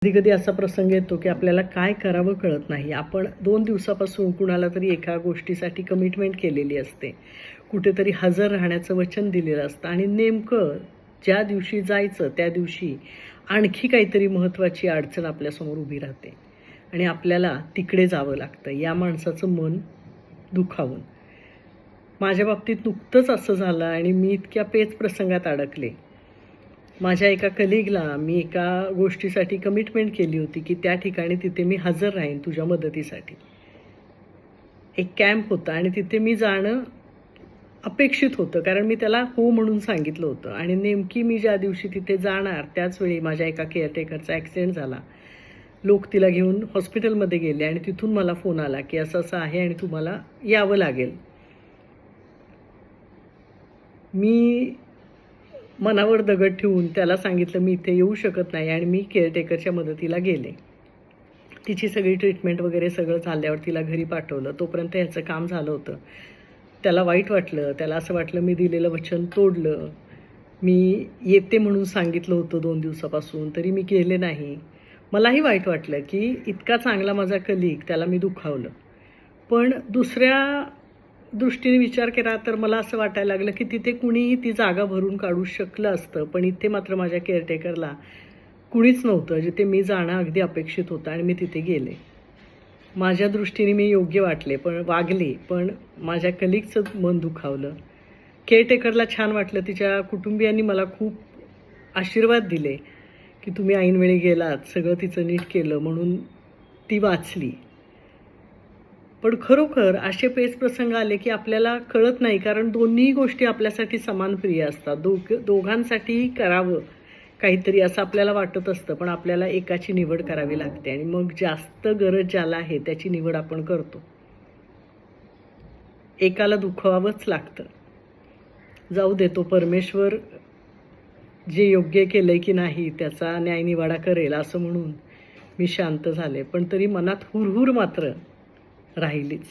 कधी-कधी असा प्रसंग येतो, की आपल्याला काय करावं कळत नाही. आपण 2 दिवसापासून कुणाला तरी एका गोष्टीसाठी कमिटमेंट केलेली असते. कुठेतरी हजर राहण्याचं वचन दिलेलं असतं आणि नेमकं ज्या दिवशी जायचं त्या दिवशी आणखी काहीतरी महत्त्वाची अडचण आपल्यासमोर उभी राहते आणि आपल्याला तिकडे जावं लागतं या माणसाचं मन दुखावून. माझ्या बाबतीत नुकतंच असं झालं आणि मी इतक्या पेच प्रसंगात अडकले. माझ्या एका कलीगला मी एका गोष्टीसाठी कमिटमेंट केली होती, की त्या ठिकाणी तिथे मी हजर राहीन तुझ्या मदतीसाठी. एक कॅम्प होता आणि तिथे मी जाणं अपेक्षित होतं, कारण मी त्याला हो म्हणून सांगितलं होतं आणि नेमकी मी ज्या दिवशी तिथे जाणार त्याच वेळी माझ्या एका केअरटेकरचा ॲक्सिडेंट झाला. लोक तिला घेऊन हॉस्पिटलमध्ये गेले आणि तिथून मला फोन आला, की असं-असं आहे आणि तुम्हाला यावं लागेल. मी मनावर दगड ठेवून त्याला सांगितलं मी इथे येऊ शकत नाही आणि मी केअरटेकरच्या मदतीला गेले. तिची सगळी ट्रीटमेंट वगैरे सगळं झाल्यावर तिला घरी पाठवलं. तोपर्यंत ह्याचं काम झालं होतं. त्याला वाईट वाटलं. त्याला असं वाटलं मी दिलेलं वचन तोडलं. मी येते म्हणून सांगितलं होतं 2 दिवसापासून, तरी मी गेले नाही. मलाही वाईट वाटलं, की इतका चांगला माझा कलीग त्याला मी दुखावलं. पण दुसऱ्या दृष्टीने विचार केला तर मला असं वाटायला लागलं, की तिथे कुणीही ती जागा भरून काढू शकलं असतं. पण इथे मात्र माझ्या केअरटेकरला कुणीच नव्हतं, जिथे मी जाणं अगदी अपेक्षित होतं आणि मी तिथे गेले. माझ्या दृष्टीने मी योग्य वागले, पण माझ्या कलीगचं मन दुखावलं. केअरटेकरला छान वाटलं. तिच्या कुटुंबियांनी मला खूप आशीर्वाद दिले, की तुम्ही ऐनवेळी गेलात, सगळं तिचं नीट केलं म्हणून ती वाचली. पण खरोखर असे पेच प्रसंग आले, की आपल्याला कळत नाही, कारण दोन्ही गोष्टी आपल्यासाठी समान प्रिय असतात. दोघांसाठीही करावं काहीतरी असं आपल्याला वाटत असतं, पण आपल्याला एकाची निवड करावी लागते आणि मग जास्त गरज ज्याला आहे त्याची निवड आपण करतो. एकाला दुखवावंच लागतं. जाऊ दे, तो परमेश्वर जे योग्य केलंय की नाही त्याचा न्यायनिवाडा करेल असं म्हणून मी शांत झाले. पण तरी मनात हुरहुर मात्र राहिलीच.